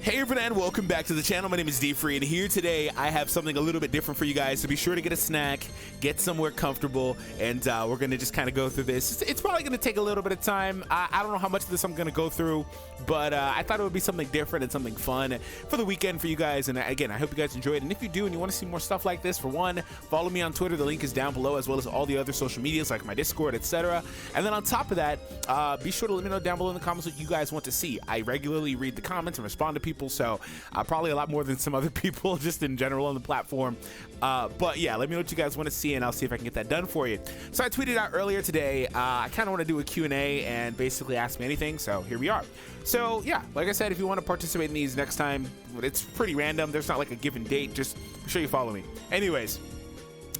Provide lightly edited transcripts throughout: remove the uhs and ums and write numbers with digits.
Hey everyone, welcome back to the channel. My name is Dfree, and here today I have something a little bit different for you guys, so be sure to get a snack, get somewhere comfortable, and we're gonna just kind of go through this. It's probably gonna take a little bit of time. I don't know how much of this I'm gonna go through, but I thought it would be something different and something fun for the weekend for you guys. And again, I hope you guys enjoyed, and if you do and you want to see more stuff like this, for one, follow me on Twitter. The link is down below, as well as all the other social medias like my Discord, etc. And then on top of that, be sure to let me know down below in the comments what you guys want to see. I regularly read the comments and respond to people, so probably a lot more than some other people just in general on the platform. But yeah, let me know what you guys want to see, and I'll see if I can get that done for you. So I tweeted out earlier today, I kind of want to do a Q&A and basically ask me anything, so here we are. So yeah, like I said, if you want to participate in these next time, it's pretty random. There's not like a given date, just make sure you follow me. Anyways,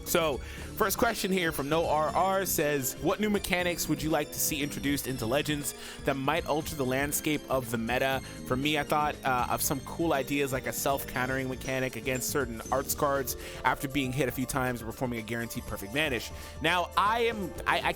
so first question here from No RR says, what new mechanics would you like to see introduced into Legends that might alter the landscape of the meta? For me, I thought of some cool ideas like a self-countering mechanic against certain arts cards after being hit a few times or performing a guaranteed perfect vanish. Now, I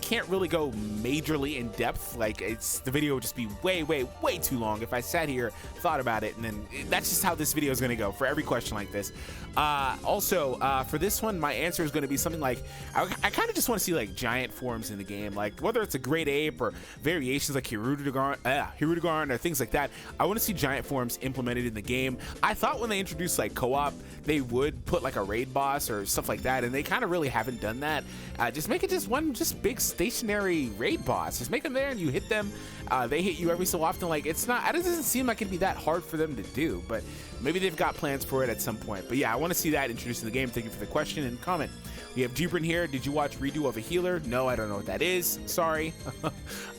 can't really go majorly in depth. Like, the video would just be way too long if I sat here, thought about it, and then that's just how this video is going to go for every question like this. Also, for this one, my answer is going to be something like, I kind of just want to see like giant forms in the game, like whether it's a great ape or variations like Hirudegarn or things like that. I want to see giant forms implemented in the game. I thought when they introduced like co-op, they would put like a raid boss or stuff like that, and they kind of really haven't done that. Just make it just one big stationary raid boss. Just make them there and you hit them. They hit you every so often. Like, it doesn't seem like it'd be that hard for them to do, but maybe they've got plans for it at some point. But yeah, I want to see that introduced in the game. Thank you for the question and comment. We have Gibran here. Did you watch Redo of a Healer? No, I don't know what that is. Sorry.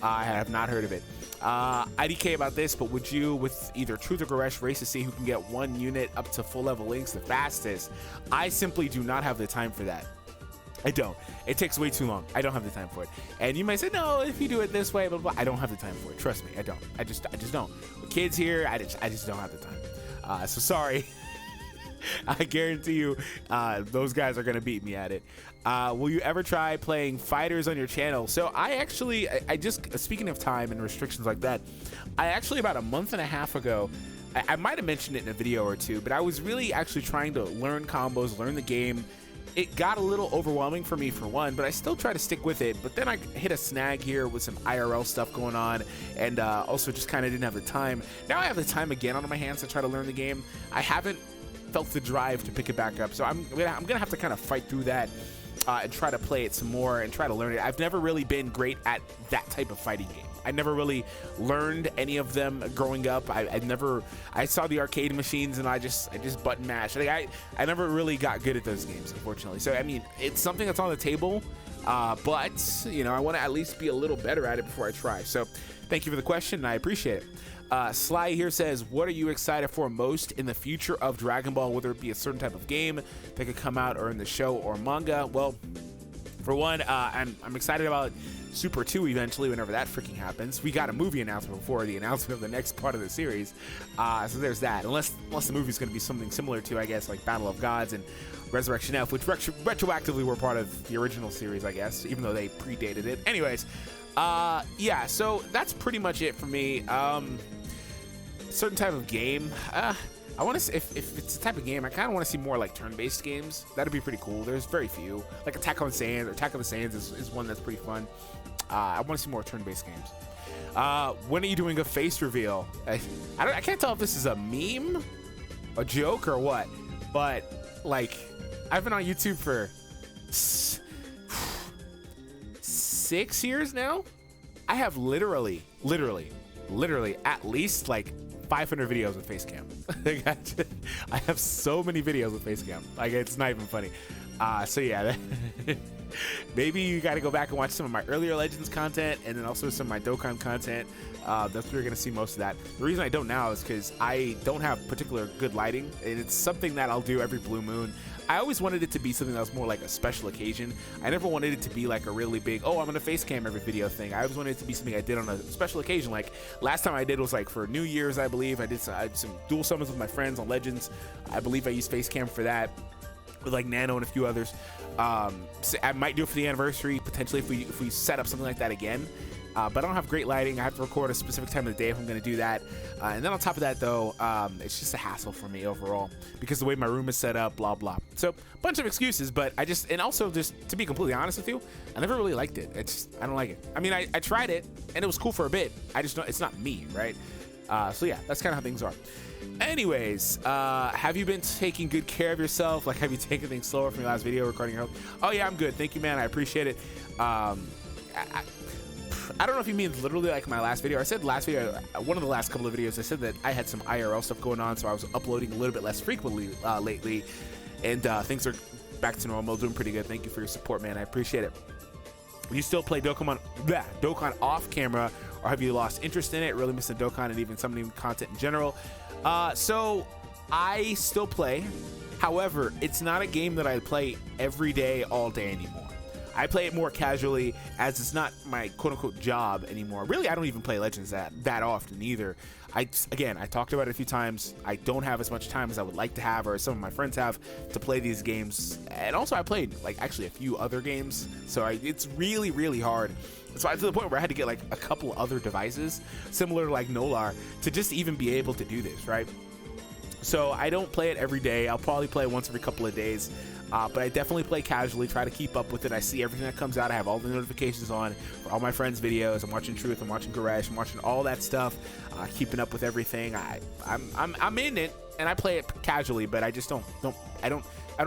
I have not heard of it. IDK about this, but would you, with either Truth or Goresh, race to see who can get one unit up to full level links the fastest? I simply do not have the time for that. I don't. It takes way too long. I don't have the time for it. And you might say, no, if you do it this way, blah, blah. I don't have the time for it. Trust me, I don't. I just don't. With kids here, I just don't have the time. So sorry. I guarantee you those guys are gonna beat me at it. Will you ever try playing fighters on your channel? So I just, speaking of time and restrictions like that, I actually about a month and a half ago, I might have mentioned it in a video or two, but I was really actually trying to learn combos, learn the game. It got a little overwhelming for me, for one, but I still try to stick with it. But then I hit a snag here with some IRL stuff going on, and also just kind of didn't have the time. Now I have the time again on my hands to try to learn the game. I haven't felt the drive to pick it back up, so I'm gonna have to kind of fight through that and try to play it some more and try to learn it. I've never really been great at that type of fighting game. I never really learned any of them growing up. I saw the arcade machines and I just button mashed. Like, I never really got good at those games, unfortunately. So I mean, it's something that's on the table, but you know, I want to at least be a little better at it before I try. So thank you for the question, and I appreciate it. Sly here says, what are you excited for most in the future of Dragon Ball, whether it be a certain type of game that could come out or in the show or manga? Well, for one, I'm excited about Super 2 eventually, whenever that freaking happens. We got a movie announcement before the announcement of the next part of the series, so there's that. Unless the movie's going to be something similar to, I guess, like Battle of Gods and Resurrection F, which retroactively were part of the original series, I guess, even though they predated it. Anyways, yeah, so that's pretty much it for me. Certain type of game, I want to see if it's a type of game, I kind of want to see more like turn-based games. That'd be pretty cool. There's very few, like Attack on Saiyans or Attack on the Saiyans is one that's pretty fun. I want to see more turn-based games. When are you doing a face reveal? I can't tell if this is a meme, a joke, or what, but like, I've been on YouTube for 6 years now. I have literally at least like 500 videos with face cam. I have so many videos with face cam. Like, it's not even funny. So yeah, maybe you got to go back and watch some of my earlier Legends content, and then also some of my Dokkan content. That's where you're gonna see most of that. The reason I don't now is because I don't have particular good lighting, and it's something that I'll do every blue moon. I always wanted it to be something that was more like a special occasion. I never wanted it to be like a really big, oh, I'm gonna face cam every video thing. I always wanted it to be something I did on a special occasion. Like, last time I did was like for New Year's, I believe. I did some dual summons with my friends on Legends. I believe I used face cam for that, with like Nano and a few others. So I might do it for the anniversary, potentially, if we set up something like that again. but I don't have great lighting. I have to record a specific time of the day if I'm going to do that. And then on top of that, though, it's just a hassle for me overall because the way my room is set up, blah, blah. So a bunch of excuses, but and also just to be completely honest with you, I never really liked it. I don't like it. I mean, I tried it and it was cool for a bit. I just don't, it's not me, right? So yeah, that's kind of how things are. Anyways, have you been taking good care of yourself? Like, have you taken things slower from your last video recording your health? Oh yeah, I'm good. Thank you, man. I appreciate it. I don't know if you mean literally like my last video. I said last video, one of the last couple of videos, I said that I had some IRL stuff going on, so I was uploading a little bit less frequently lately, and things are back to normal, doing pretty good. Thank you for your support, man. I appreciate it. You still play Dokkan off camera, or have you lost interest in it? Really missing Dokkan and even some new content in general? So I still play. However, it's not a game that I play every day, all day anymore. I play it more casually, as it's not my quote-unquote job anymore. Really, I don't even play Legends that often either. Again, I talked about it a few times. I don't have as much time as I would like to have, or some of my friends have, to play these games. And also, I played like actually a few other games, so it's really, really hard. So to the point where I had to get like a couple other devices, similar to like Nolar, to just even be able to do this, right? So I don't play it every day. I'll probably play it once every couple of days. But I definitely play casually, try to keep up with it. I see everything that comes out. I have all the notifications on for all my friends' videos. I'm watching Truth, I'm watching Goresh, I'm watching all that stuff, keeping up with everything. I'm in it, and I play it casually, but I just don't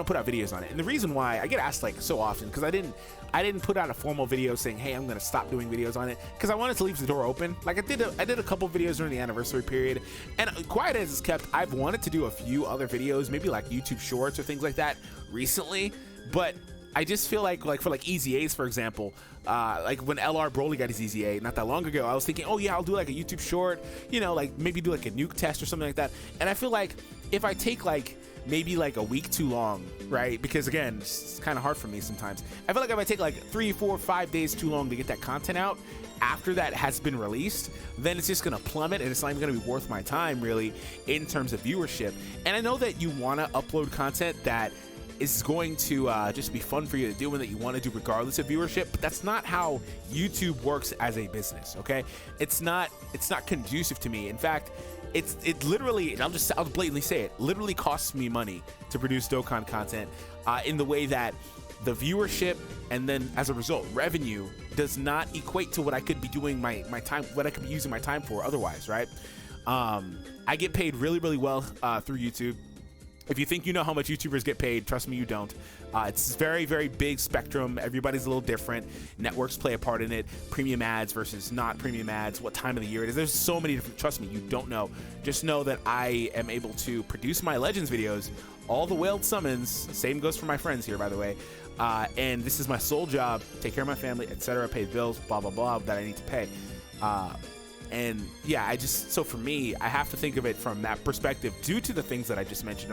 put out videos on it. And the reason why I get asked like so often, because I didn't put out a formal video saying, hey, I'm gonna stop doing videos on it, because I wanted to leave the door open. Like I did a couple videos during the anniversary period, and quiet as it's kept, I've wanted to do a few other videos, maybe like YouTube shorts or things like that recently, but I just feel like for like Easy A's, for example, like when LR Broly got his Easy A not that long ago, I was thinking, oh yeah, I'll do like a YouTube short, you know, like maybe do like a nuke test or something like that. And I feel like if I take like maybe like a week too long, right? Because again, it's kind of hard for me sometimes. I feel like if I take like 3, 4, 5 days too long to get that content out after that has been released, then it's just gonna plummet, and it's not even gonna be worth my time really in terms of viewership. And I know that you want to upload content that is going to just be fun for you to do and that you want to do regardless of viewership, but that's not how YouTube works as a business, okay? It's not conducive to me. In fact, it literally, and I'll blatantly say it, literally costs me money to produce Dokkan content in the way that the viewership and then as a result revenue does not equate to what I could be doing my time, what I could be using my time for otherwise, right? I get paid really, really well through YouTube. If you think you know how much YouTubers get paid, trust me, you don't. It's very, very big spectrum. Everybody's a little different. Networks play a part in it. Premium ads versus not premium ads. What time of the year it is. There's so many different. Trust me, you don't know. Just know that I am able to produce my Legends videos, all the whaled summons. Same goes for my friends here, by the way. And this is my sole job. Take care of my family, etc. Pay bills, blah blah blah that I need to pay. And yeah, so for me, I have to think of it from that perspective due to the things that I just mentioned.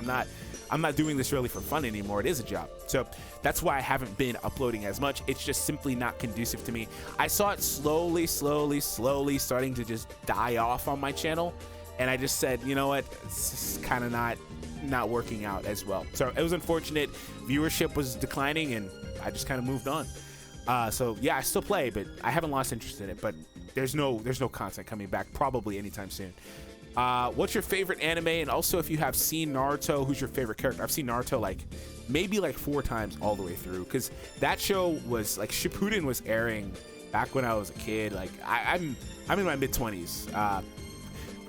I'm not doing this really for fun anymore. It is a job. So that's why I haven't been uploading as much. It's just simply not conducive to me. I saw it slowly starting to just die off on my channel. And I just said, you know what, it's kind of not working out as well. So it was unfortunate. Viewership was declining and I just kind of moved on. So yeah, I still play, but I haven't lost interest in it, but there's no content coming back probably anytime soon. What's your favorite anime? And also, if you have seen Naruto, who's your favorite character? I've seen Naruto like maybe like 4 times all the way through, because that show was like Shippuden was airing back when I was a kid. Like I'm in my mid-20s,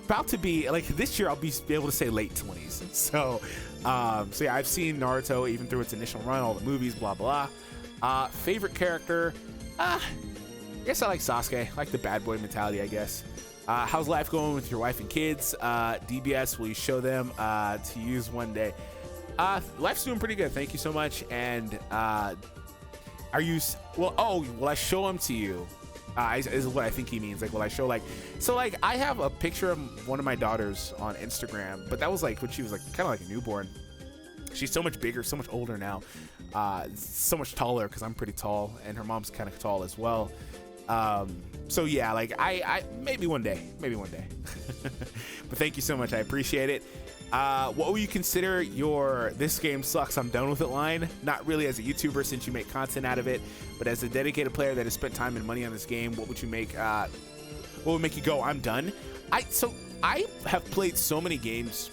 about to be like this year I'll be able to say late 20s. So yeah, I've seen Naruto even through its initial run, all the movies, blah blah. Favorite character, I guess I like Sasuke. I like the bad boy mentality, I guess. How's life going with your wife and kids? DBS, will you show them to use one day? Life's doing pretty good, thank you so much. And are you, will I show them to you? Is what I think he means. Like, will I show, like, so like I have a picture of one of my daughters on Instagram, but that was like when she was like kind of like a newborn. She's so much bigger, so much older now, so much taller because I'm pretty tall, and her mom's kind of tall as well. So yeah, like I maybe one day. But thank you so much, I appreciate it. What would you consider your "this game sucks, I'm done with it" line? Not really as a YouTuber, since you make content out of it, but as a dedicated player that has spent time and money on this game, what would you make? What would make you go, "I'm done"? So I have played so many games,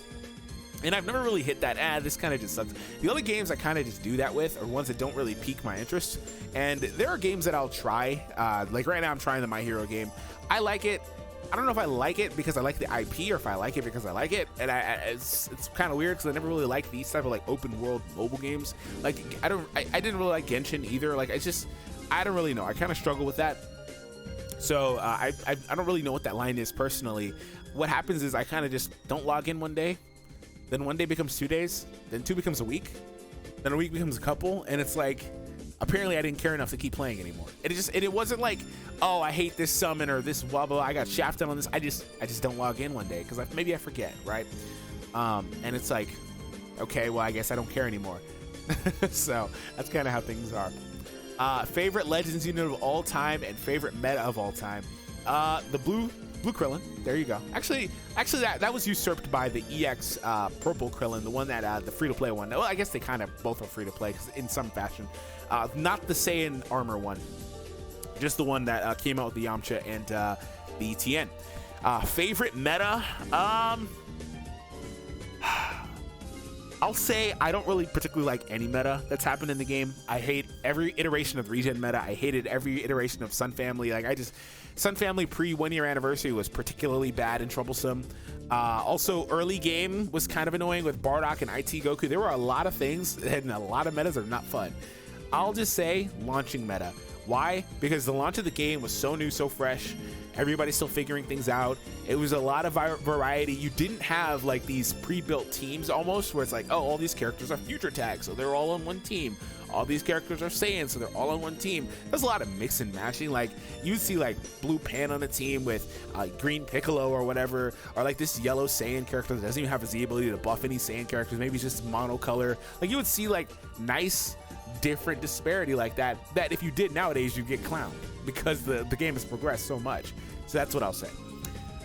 and I've never really hit that, this kind of just sucks. The other games I kind of just do that with are ones that don't really pique my interest. And there are games that I'll try. Like right now, I'm trying the My Hero game. I like it. I don't know if I like it because I like the IP, or if I like it because I like it. And it's kind of weird because I never really liked these type of like open world mobile games. Like I didn't really like Genshin either. Like I don't really know. I kind of struggle with that. So I don't really know what that line is personally. What happens is I kind of just don't log in one day, then one day becomes 2 days, then 2 becomes a week, then a week becomes a couple, and it's like, apparently I didn't care enough to keep playing anymore. It wasn't like, oh, I hate this summon or this blah blah, I got shafted on this. I just don't log in one day because maybe I forget, right? And it's like, okay, well, I guess I don't care anymore. So that's kind of how things are. Favorite Legends unit of all time and favorite meta of all time. The blue Krillin. There you go. Actually, that was usurped by the EX purple Krillin, the one that the free-to-play one. Well, I guess they kind of both are free-to-play in some fashion. Not the Saiyan armor one, just the one that came out with the Yamcha and the Tien. Favorite meta. I'll say I don't really particularly like any meta that's happened in the game. I hate every iteration of regen meta. I hated every iteration of Sun Family. Like Sun Family pre 1 year anniversary was particularly bad and troublesome. Also, early game was kind of annoying with Bardock and IT Goku. There were a lot of things and a lot of metas that are not fun. I'll just say launching meta. Why? Because the launch of the game was so new, so fresh. Everybody's still figuring things out. It was a lot of variety. You didn't have like these pre-built teams almost where it's like, oh, all these characters are future tags, so they're all on one team. All these characters are Saiyans, so they're all on one team. There's a lot of mix and matching. Like you'd see like Blue Pan on a team with Green Piccolo or whatever, or like this yellow Saiyan character that doesn't even have the ability to buff any Saiyan characters. Maybe it's just monocolor. Like you would see like nice different disparity like that if you did nowadays you'd get clowned because the game has progressed so much. So that's what I'll say.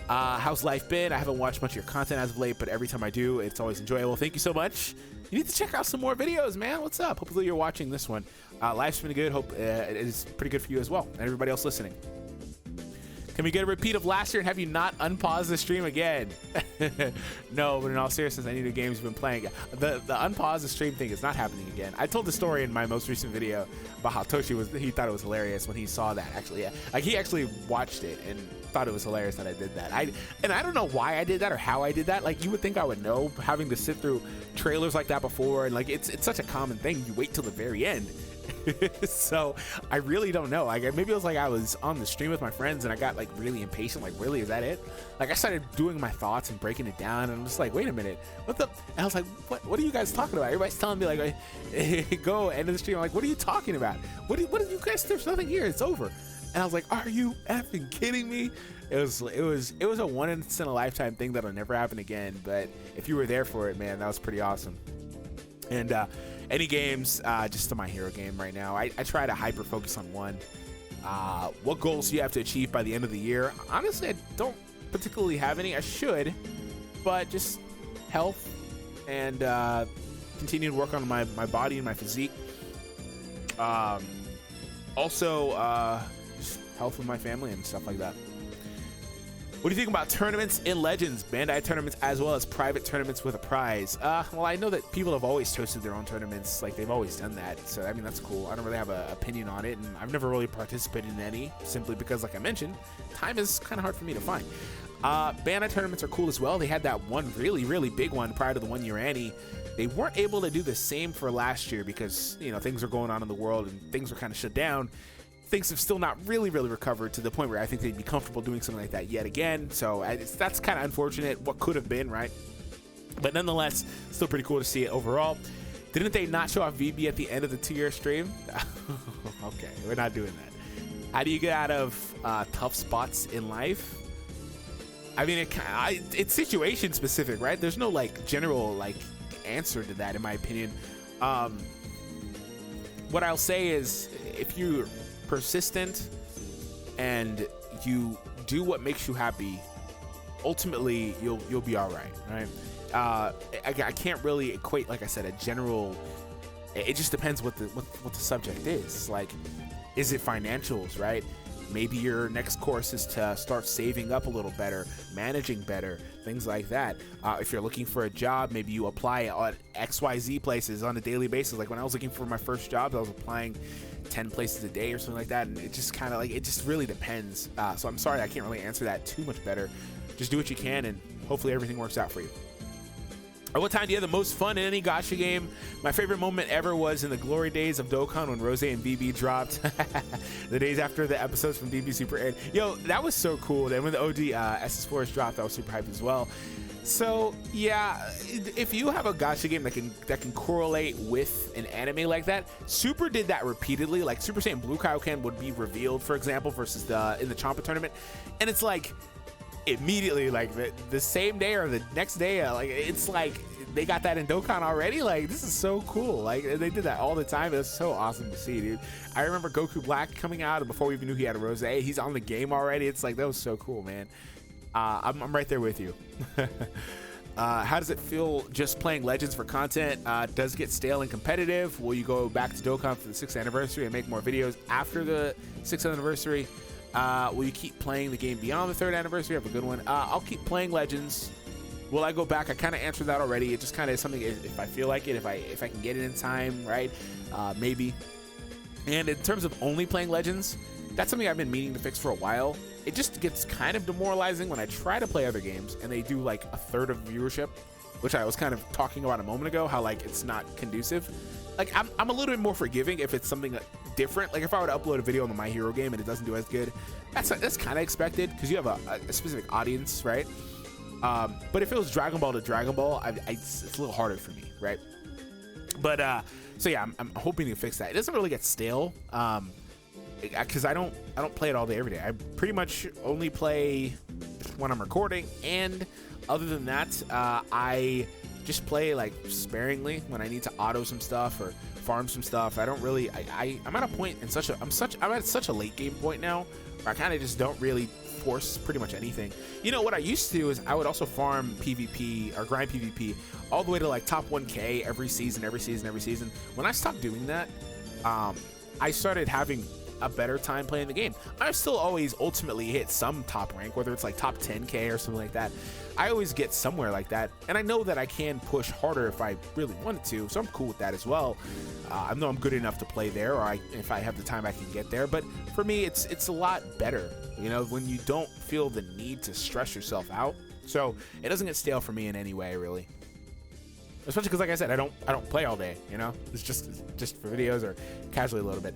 How's life been? I haven't watched much of your content as of late, but every time I do, it's always enjoyable. Thank you so much. You need to check out some more videos, man. What's up? Hopefully you're watching this one. Life's been good. Hope it is pretty good for you as well, and everybody else listening. Can we get a repeat of last year and have you not unpause the stream again? No, but in all seriousness, any of the games you've been playing. The unpause the stream thing is not happening again. I told the story in my most recent video about how Toshi he thought it was hilarious when he saw that. Actually, yeah, like he actually watched it and thought it was hilarious that I did that. I don't know why I did that or how I did that. Like you would think I would know, having to sit through trailers like that before, and like it's such a common thing. You wait till the very end. So I really don't know. Like maybe it was like I was on the stream with my friends and I got like really impatient. Like, really, is that it? Like I started doing my thoughts and breaking it down, and I'm just like, wait a minute, what the? And I was like, what are you guys talking about? Everybody's telling me like, go end of the stream. I'm like, what are you talking about? What are you guys? There's nothing here. It's over. And I was like, are you effing kidding me? It was a once in a lifetime thing that'll never happen again. But if you were there for it, man, that was pretty awesome. And any games, just the My Hero game right now. I try to hyper focus on one. What goals do you have to achieve by the end of the year? Honestly, I don't particularly have any. I should, but just health and continue to work on my body and my physique. Also, just health with my family and stuff like that. What do you think about tournaments in Legends, Bandai tournaments, as well as private tournaments with a prize? Well, I know that people have always hosted their own tournaments. Like, they've always done that. So, I mean, that's cool. I don't really have an opinion on it, and I've never really participated in any, simply because, like I mentioned, time is kind of hard for me to find. Bandai tournaments are cool as well. They had that one really, really big one prior to the 1 year Annie. They weren't able to do the same for last year because, you know, things are going on in the world and things are kind of shut down. Things have still not really recovered to the point where I think they'd be comfortable doing something like that yet again. So that's kind of unfortunate. What could have been, right? But nonetheless, still pretty cool to see it overall. Didn't they not show off VB at the end of the 2 year stream? Okay, we're not doing that. How do you get out of tough spots in life? I mean, it's situation specific, right? There's no like general like answer to that, in my opinion. What I'll say is, if you're persistent and you do what makes you happy, ultimately you'll be all right. I can't really equate, like I said, a general. It just depends what the subject is. Like, is it financials, right? Maybe your next course is to start saving up a little better, managing better, things like that. If you're looking for a job, maybe you apply at XYZ places on a daily basis. Like when I was looking for my first job, I was applying 10 places a day or something like that, and it just kind of like, it just really depends. So I'm sorry I can't really answer that too much better. Just do what you can, and hopefully everything works out for you. What time do you have the most fun in any gacha game? My favorite moment ever was in the glory days of Dokkan when Rose and BB dropped. The days after the episodes from DB Super aired. Yo, that was so cool. Then when the OD SS4s dropped, I was super hyped as well. So yeah, if you have a gacha game that can correlate with an anime like that, Super did that repeatedly. Like Super Saiyan Blue Kaioken would be revealed, for example, versus in the Champa tournament, and it's like, immediately, like the same day or the next day, like it's like they got that in Dokkan already. Like, this is so cool. Like, they did that all the time. It was so awesome to see, dude. I remember Goku Black coming out, and before we even knew he had a Rose, he's on the game already. It's like, that was so cool, man. I'm right there with you. How does it feel just playing Legends for content? Does it get stale and competitive? Will you go back to Dokkan for the 6th anniversary and make more videos after the 6th anniversary? Will you keep playing the game beyond the 3rd anniversary? Have a good one. I'll keep playing Legends. Will I go back? I kind of answered that already. It just kind of is something, if I feel like it, if I can get it in time, right? Maybe. And in terms of only playing Legends, that's something I've been meaning to fix for a while. It just gets kind of demoralizing when I try to play other games and they do like a third of viewership, which I was kind of talking about a moment ago, how like it's not conducive. Like, I'm a little bit more forgiving if it's something different. Like if I were to upload a video on the My Hero game and it doesn't do as good, that's kind of expected because you have a specific audience, right? But if it was Dragon Ball to Dragon Ball, it's a little harder for me, right? But so yeah, I'm hoping to fix that. It doesn't really get stale because I don't play it all day every day. I pretty much only play when I'm recording, and other than that, I just play like sparingly when I need to auto some stuff or farm some stuff. I don't really. I'm at a point in I'm at such a late game point now where I kind of just don't really force pretty much anything. You know what I used to do is I would also farm PvP or grind PvP all the way to like top 1K every season. When I stopped doing that, I started having a better time playing the game. I still always ultimately hit some top rank, whether it's like top 10K or something like that. I always get somewhere like that, and I know that I can push harder if I really wanted to, so I'm cool with that as well. I know I'm good enough to play there, or if I have the time, I can get there. But for me, it's a lot better, you know, when you don't feel the need to stress yourself out. So it doesn't get stale for me in any way, really. Especially because, like I said, I don't play all day, you know. It's just for videos or casually a little bit.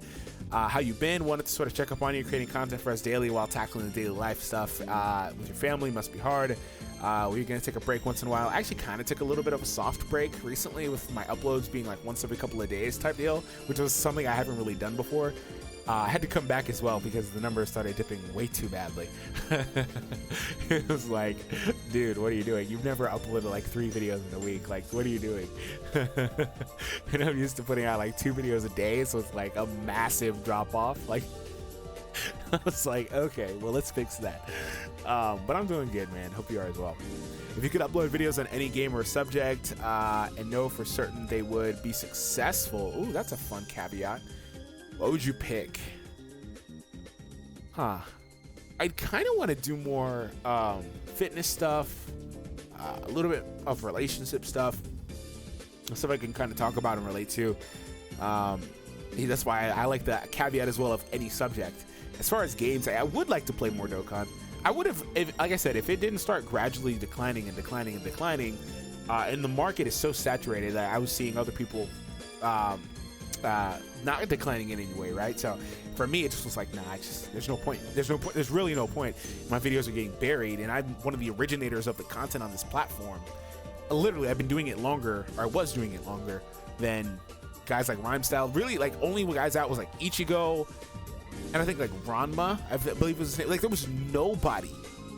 How you been? Wanted to sort of check up on you, creating content for us daily while tackling the daily life stuff with your family. Must be hard. Were you gonna take a break once in a while? I actually kind of took a little bit of a soft break recently with my uploads being like once every couple of days type deal, which was something I haven't really done before. I had to come back as well because the numbers started dipping way too badly. It was like, dude, what are you doing? You've never uploaded like 3 videos in a week. Like, what are you doing? And I'm used to putting out like 2 videos a day, so it's like a massive drop off. Like, I was like, okay, well, let's fix that. But I'm doing good, man. Hope you are as well. If you could upload videos on any game or subject and know for certain they would be successful. Ooh, that's a fun caveat. What would you pick? I'd kind of want to do more fitness stuff, a little bit of relationship stuff I can kind of talk about and relate to. That's why I like the caveat as well of any subject. As far as games, I would like to play more Dokkan. I would have, like I said, if it didn't start gradually declining, and the market is so saturated that I was seeing other people not declining in any way, right? So for me, it just was like, nah, there's no point. There's really no point. My videos are getting buried, and I'm one of the originators of the content on this platform. Literally, I've been doing it longer, or I was doing it longer than guys like Rhymestyle. Really, like, only guys out was like Ichigo, and I think like Ranma, I believe was his name. Like, there was nobody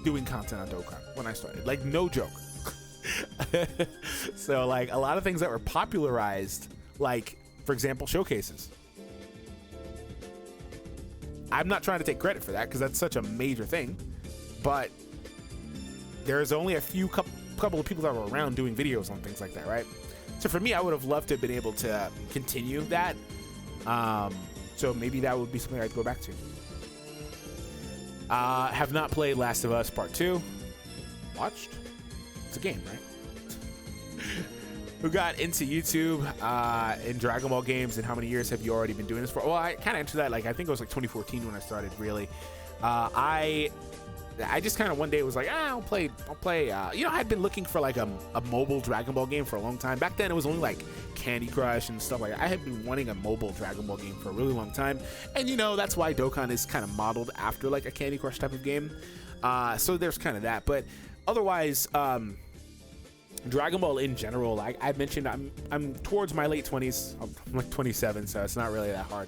doing content on Dokkan when I started. Like, no joke. So like a lot of things that were popularized, like for example, showcases. I'm not trying to take credit for that because that's such a major thing, but there's only a few couple of people that were around doing videos on things like that, right? So for me, I would have loved to have been able to continue that. So maybe that would be something I'd go back to. Have not played Last of Us Part 2. Watched. It's a game, right? Who got into YouTube in Dragon Ball games, and how many years have you already been doing this for? Well, I kind of answered that, like, I think it was like 2014 when I started, really. I just kind of one day was like, I'll play. You know, I'd been looking for like a mobile Dragon Ball game for a long time. Back then, it was only like Candy Crush and stuff like that. I had been wanting a mobile Dragon Ball game for a really long time. And, you know, that's why Dokkan is kind of modeled after like a Candy Crush type of game. So there's kind of that. But otherwise, Dragon Ball in general, like I mentioned, I'm towards my late 20s. I'm like 27, so it's not really that hard.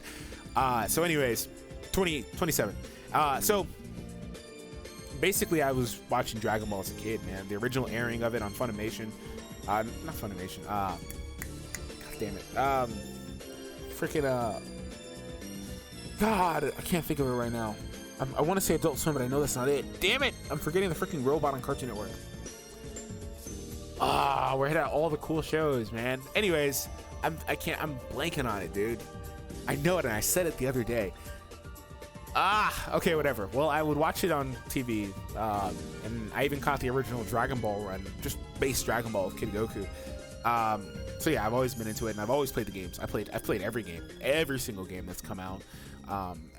So anyways, 27. So basically, I was watching Dragon Ball as a kid, man. The original airing of it on Funimation. Not Funimation. God damn it. God, I can't think of it right now. I want to say Adult Swim, but I know that's not it. Damn it! I'm forgetting the freaking robot on Cartoon Network. We're hitting all the cool shows, man. Anyways, I'm blanking on it, dude. I know it, and I said it the other day. Okay, whatever. Well, I would watch it on TV, and I even caught the original Dragon Ball run, just base Dragon Ball with Kid Goku. So yeah, I've always been into it, and I've always played the games. I've played every game, every single game that's come out,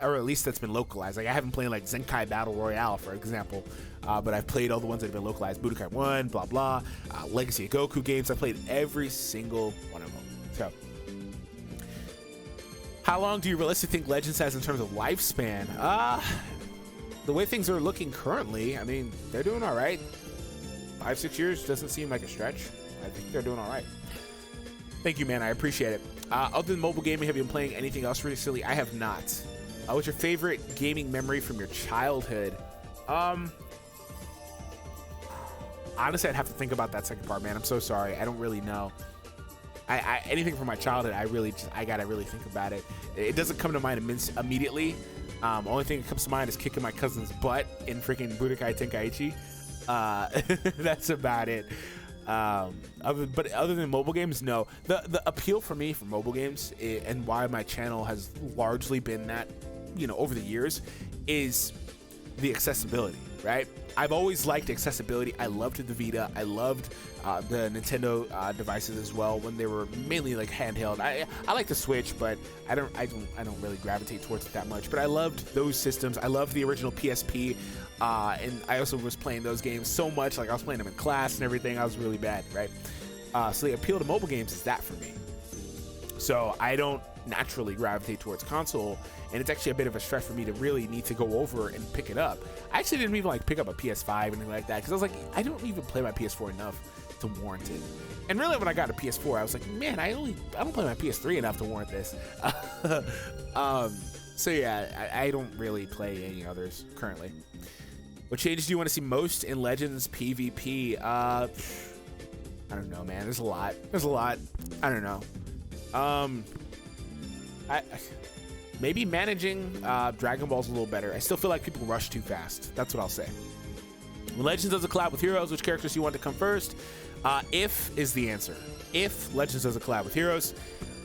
or at least that's been localized. Like I haven't played like Zenkai Battle Royale, for example, but I've played all the ones that have been localized. Budokai 1, blah blah, Legacy of Goku games. I played every single one of them. So. How long do you realistically think Legends has in terms of lifespan? The way things are looking currently, I mean, they're doing all right. 5-6 years doesn't seem like a stretch. I think they're doing all right. Thank you, man. I appreciate it. Other than mobile gaming, have you been playing anything else recently? I have not. What's your favorite gaming memory from your childhood? Honestly, I'd have to think about that second part, man. I'm so sorry. I don't really know. Anything from my childhood, I gotta really think about it. It doesn't come to mind immediately. Only thing that comes to mind is kicking my cousin's butt in freaking Budokai Tenkaichi. That's about it. But other than mobile games, no. The appeal for me for mobile games and why my channel has largely been that, you know, over the years, is the accessibility, right? I've always liked accessibility. I loved the Vita. I loved the Nintendo devices as well when they were mainly like handheld. I like the Switch, but I don't really gravitate towards it that much. But I loved those systems. I loved the original PSP, and I also was playing those games so much. Like I was playing them in class and everything. I was really bad, right? So the appeal to mobile games is that for me. So I don't naturally gravitate towards console, and it's actually a bit of a stretch for me to really need to go over and pick it up. I actually didn't even like pick up a PS5 or anything like that because I was like, I don't even play my PS4 enough to warrant it. And really, when I got a PS4, I was like, man, I don't play my PS3 enough to warrant this. So yeah, I don't really play any others currently. What changes do you want to see most in Legends PvP? I don't know, man. There's a lot. I don't know. Maybe managing Dragon Balls a little better. I still feel like people rush too fast. That's what I'll say. When Legends does a collab with Heroes, which characters do you want to come first? If is the answer. If Legends does a collab with Heroes,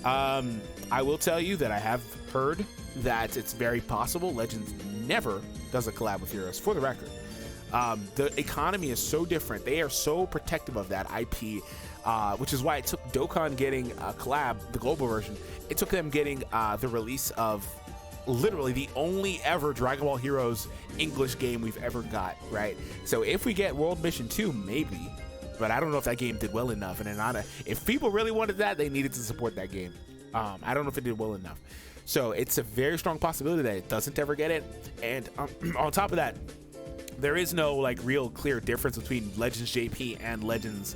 I will tell you that I have heard that it's very possible Legends never does a collab with Heroes, for the record. The economy is so different. They are so protective of that IP, which is why it took Dokkan getting a collab, the global version. It took them getting the release of literally the only ever Dragon Ball Heroes English game we've ever got, right? So if we get World Mission 2, maybe, but I don't know if that game did well enough. And if people really wanted that, they needed to support that game. I don't know if it did well enough. So it's a very strong possibility that it doesn't ever get it. And on top of that, there is no like real clear difference between Legends JP and Legends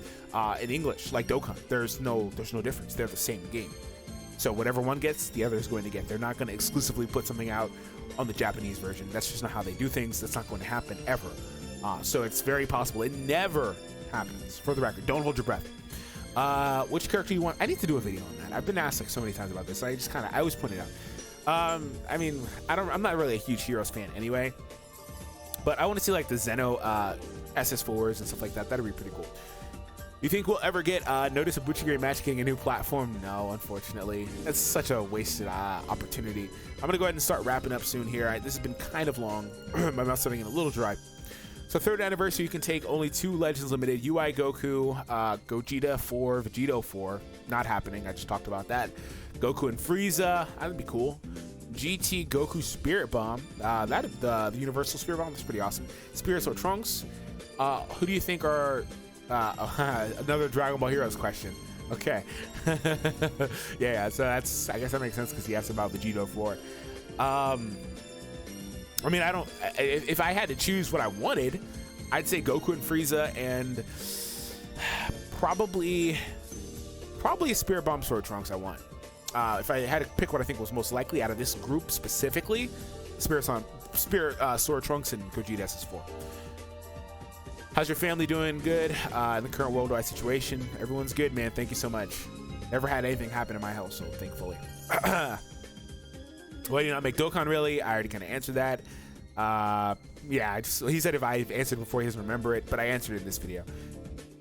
in English, like Dokkan. There's no difference. They're the same game. So whatever one gets, the other is going to get. They're not going to exclusively put something out on the Japanese version. That's just not how they do things. That's not going to happen ever. So it's very possible it never happens. For the record, don't hold your breath. Which character you want? I need to do a video on that. I've been asked like so many times about this. I always point it I mean, I'm not really a huge Heroes fan anyway, but I want to see like the Zeno SS4s and stuff like that. That'd be pretty cool. You think we'll ever get notice of Buchigiri Match getting a new platform? No, unfortunately. That's such a wasted opportunity. I'm going to go ahead and start wrapping up soon here. This has been kind of long. My mouth's starting to get a little dry. So 3rd anniversary, you can take only 2 Legends Limited. UI Goku, Gogeta 4, Vegito 4. Not happening. I just talked about that. Goku and Frieza. That'd be cool. GT Goku Spirit Bomb. The Universal Spirit Bomb is pretty awesome. Spirit Sword Trunks. Who do you think are... another Dragon Ball Heroes question. Okay. yeah, so I guess that makes sense because he asked about Vegito 4. I mean, if I had to choose what I wanted, I'd say Goku and Frieza and probably a Spirit Bomb Sword Trunks I want. If I had to pick what I think was most likely out of this group specifically, Spirit Sword Trunks and Gogeta SS4. How's your family doing? Good. In the current worldwide situation, everyone's good, man. Thank you so much. Never had anything happen in my household, thankfully. Why do you not make Dokkan, really? I already kind of answered that. Yeah, he said if I've answered before, he doesn't remember it, but I answered it in this video. Do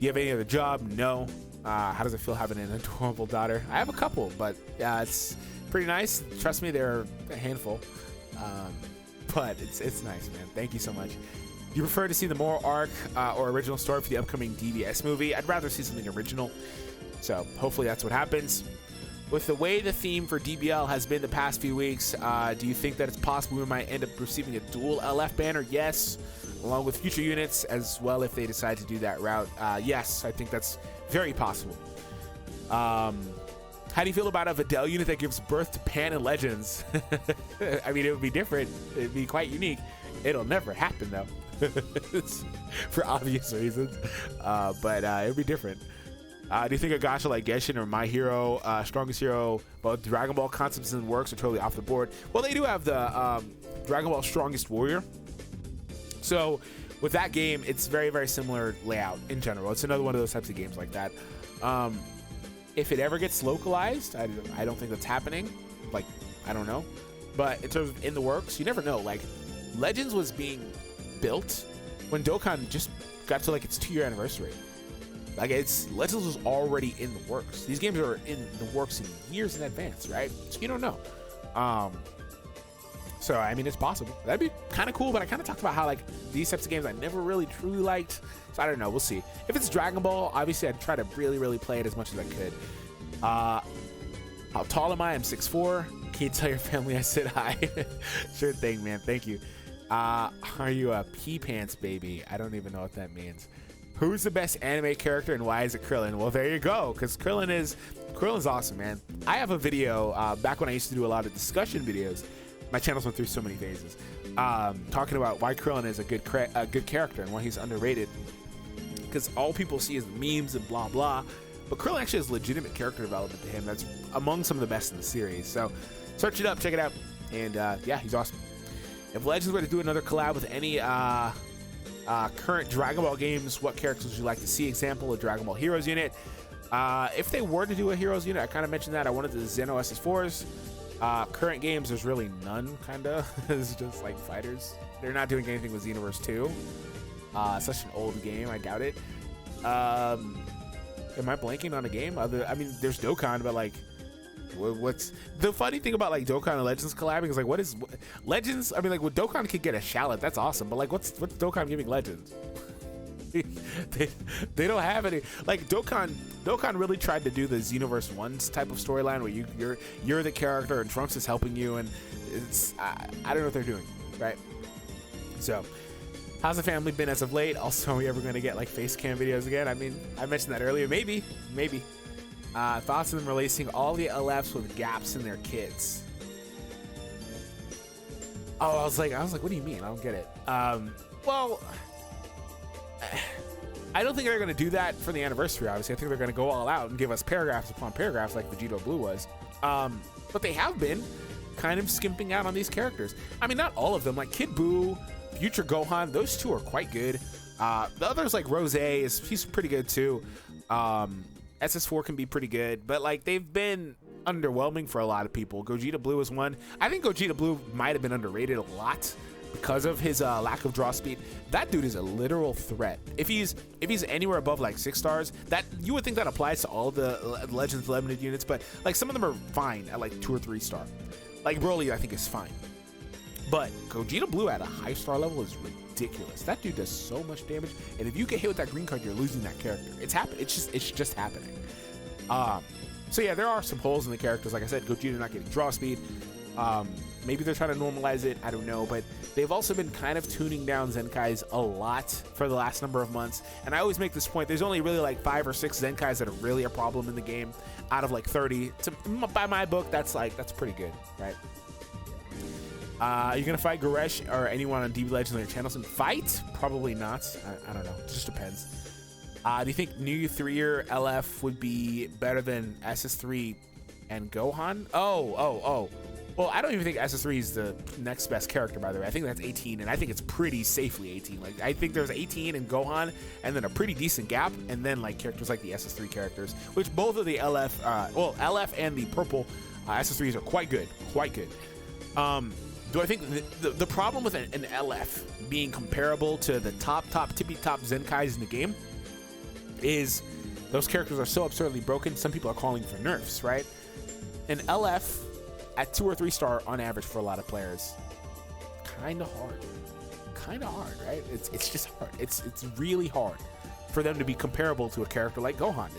you have any other job? No. How does it feel having an adorable daughter? I have a couple, but it's pretty nice. Trust me, they're a handful. But it's nice, man. Thank you so much. Do you prefer to see the moral arc or original story for the upcoming DBS movie? I'd rather see something original. So hopefully that's what happens. With the way the theme for DBL has been the past few weeks, do you think that it's possible we might end up receiving a dual LF banner? Yes. Along with future units as well if they decide to do that route. Yes, I think that's very possible. How do you feel about a Videl unit that gives birth to Pan and Legends? I mean, it would be different. It'd be quite unique. It'll never happen, though. For obvious reasons. But it would be different. Do you think a gacha like Genshin or My Hero, Strongest Hero, both Dragon Ball concepts and works are totally off the board? Well, they do have the Dragon Ball Strongest Warrior. So with that game, it's very, very similar layout in general. It's another one of those types of games like that. If it ever gets localized, I don't think that's happening. Like, I don't know. But in terms of in the works, you never know. Like, Legends was being built when Dokkan just got to like its 2-year anniversary. Like, Legends was already in the works. These games are in the works in years in advance, right? So you don't know. So I mean, it's possible. That'd be kind of cool, but I kind of talked about how like these types of games I never really truly liked. So I don't know. We'll see. If it's Dragon Ball, obviously I'd try to really, really play it as much as I could. How tall am I? I'm 6'4". Can you tell your family I said hi? Sure thing, man. Thank you. Are you a pee pants baby? I don't even know what that means. Who's the best anime character and why is it Krillin? Well, there you go, because Krillin's awesome, man. I have a video back when I used to do a lot of discussion videos. My channel's went through so many phases, talking about why Krillin is a good character and why he's underrated. Because all people see is memes and blah blah, but Krillin actually has legitimate character development to him that's among some of the best in the series. So search it up, check it out, and yeah, he's awesome. If Legends were to do another collab with any current Dragon Ball games, what characters would you like to see? Example, a Dragon Ball Heroes unit. If they were to do a Heroes unit, I kind of mentioned that. I wanted the Zeno SS4s. Current games, there's really none, kind of. It's just like fighters. They're not doing anything with Xenoverse 2. Such an old game, I doubt it. Am I blanking on a game? I mean, there's Dokkan, but like, what's the funny thing about like Dokkan and Legends collabing is like, what is Legends? I mean, like, when Dokkan could get a shallot, that's awesome. But like, what's Dokkan giving Legends? they don't have any. Like, Dokkan really tried to do the Xenoverse 1's type of storyline where you're the character and Trunks is helping you, and it's I don't know what they're doing, right? So, how's the family been as of late? Also, are we ever going to get like face cam videos again? I mean, I mentioned that earlier. Maybe. Thoughts on them releasing all the LFs with gaps in their kits? Oh, I was like, what do you mean? I don't get it. Well, I don't think they're going to do that for the anniversary, obviously. I think they're going to go all out and give us paragraphs upon paragraphs like Vegito Blue was. But they have been kind of skimping out on these characters. I mean, not all of them. Like Kid Buu, Future Gohan, those two are quite good. The others, like Rose, he's pretty good too. SS4 can be pretty good, but like they've been underwhelming for a lot of people. Gogeta Blue is one. I think Gogeta Blue might have been underrated a lot because of his lack of draw speed. That dude is a literal threat. If he's anywhere above like 6 stars, that you would think that applies to all the Legends Limited units, but like some of them are fine at like 2 or 3 star. Like Broly, I think is fine. But Gogeta Blue at a high star level is ridiculous. That dude does so much damage, and if you get hit with that green card, you're losing that character. It's just happening. So yeah, there are some holes in the characters. Like I said, Gogeta not getting draw speed. Maybe they're trying to normalize it. I don't know, but they've also been kind of tuning down Zenkais a lot for the last number of months. And I always make this point: there's only really like 5 or 6 Zenkais that are really a problem in the game out of like 30. By my book, that's pretty good, right? You're gonna fight Goresh or anyone on DB Legends on your channel? Some fight? Probably not. I don't know. It just depends. Do you think new 3-year LF would be better than SS3 and Gohan? Oh. Well, I don't even think SS3 is the next best character, by the way. I think that's 18, and I think it's pretty safely 18. Like, I think there's 18 in Gohan, and then a pretty decent gap, and then like characters like the SS3 characters, which both of the LF, LF and the purple SS3s are quite good. Do I think the problem with an LF being comparable to the tippy top Zenkais in the game is those characters are so absurdly broken, some people are calling for nerfs, right? An LF at 2 or 3 star on average for a lot of players, kind of hard, right? It's just hard. It's really hard for them to be comparable to a character like Gohan.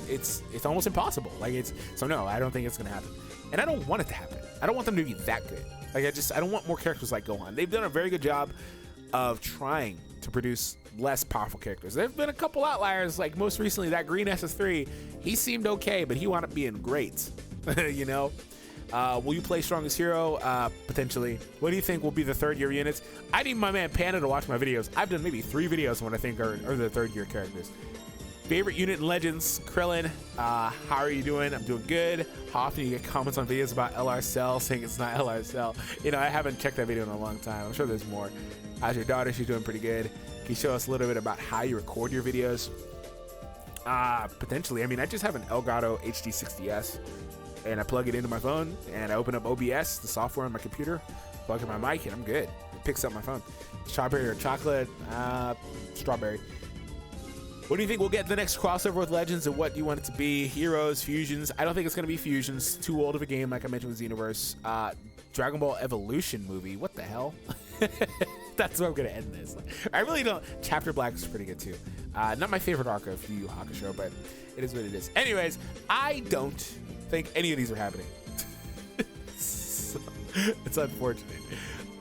It's almost impossible. So no, I don't think it's gonna happen, and I don't want it to happen. I don't want them to be that good. Like I don't want more characters like Gohan. They've done a very good job of trying to produce less powerful characters. There've been a couple outliers, like most recently that green SS3. He seemed okay, but he wound up being great. You know. Will you play Strongest Hero? Potentially. What do you think will be the 3rd-year units? I need my man Panda to watch my videos. I've done maybe 3 videos on what I think are the 3rd-year characters. Favorite unit in Legends? Krillin. How are you doing? I'm doing good. How often do you get comments on videos about LR Cell saying it's not LR Cell? You know, I haven't checked that video in a long time. I'm sure there's more. How's your daughter? She's doing pretty good. Can you show us a little bit about how you record your videos? Potentially. I mean, I just have an Elgato HD60S. And I plug it into my phone, and I open up OBS, the software on my computer, plug in my mic, and I'm good. It picks up my phone. Strawberry or chocolate? Strawberry. What do you think we'll get the next crossover with Legends, and what do you want it to be? Heroes, fusions? I don't think it's going to be fusions. Too old of a game, like I mentioned with Xenoverse. Dragon Ball Evolution movie. What the hell? That's where I'm going to end this. I really don't. Chapter Black is pretty good, too. Not my favorite arc of Yu Yu Hakusho, but it is what it is. Anyways, I don't think any of these are happening. So, it's unfortunate.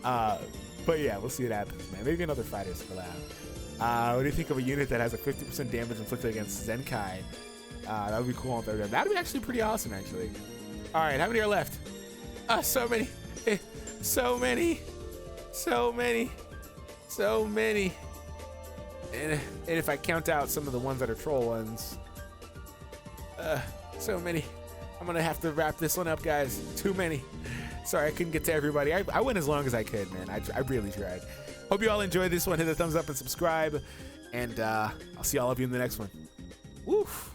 But yeah, we'll see what happens, man. Maybe another Fighters collab. What do you think of a unit that has a 50% damage inflicted against Zenkai? That would be cool on 3rd. That would be actually pretty awesome, actually. All right, how many are left? So many. So many. And if I count out some of the ones that are troll ones, so many. I'm gonna have to wrap this one up, guys. Too many. Sorry, I couldn't get to everybody. I went as long as I could, man. I really tried. Hope you all enjoyed this one. Hit the thumbs up and subscribe. And I'll see all of you in the next one. Woof.